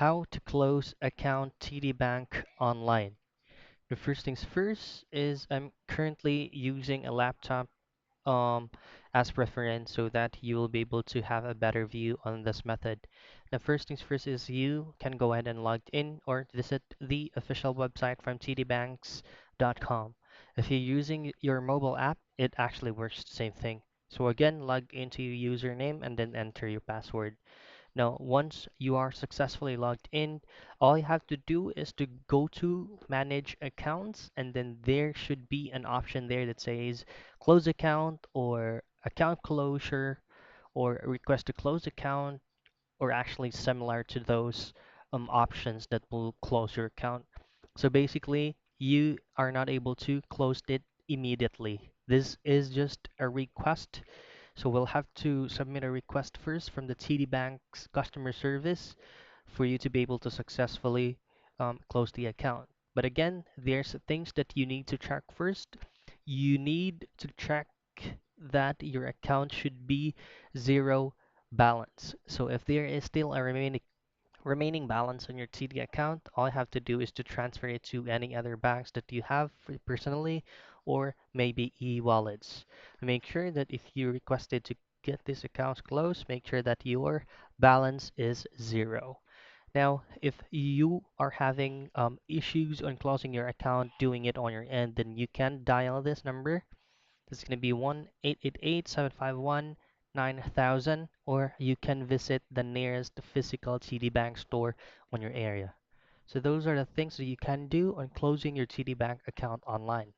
How to close account TD Bank online. The first things first is I'm currently using a laptop um, as reference so that you will be able to have a better view on this method. The first things first is you can go ahead and log in or visit the official website from tdbanks.com. If you're using your mobile app, it actually works the same thing. So again, log into your username and then enter your password. Now, once you are successfully logged in, all you have to do is to go to manage accounts, and then there should be an option there that says close account or account closure or request to close account, or actually similar to those options that will close your account. So basically, you are not able to close it immediately. This is just a request, so we'll have to submit a request first from the TD Bank's customer service for you to be able to successfully close the account. But again, there's things that you need to check first. You need to check that your account should be zero balance. So if there is still a remaining balance on your TD account, all you have to do is to transfer it to any other banks that you have personally or maybe e-wallets. Make sure that if you requested to get this account closed, make sure that your balance is zero. Now, if you are having issues on closing your account, doing it on your end, then you can dial this number. It's going to be 1-888-751-9000, or you can visit the nearest physical TD Bank store on your area. So those are the things that you can do on closing your TD Bank account online.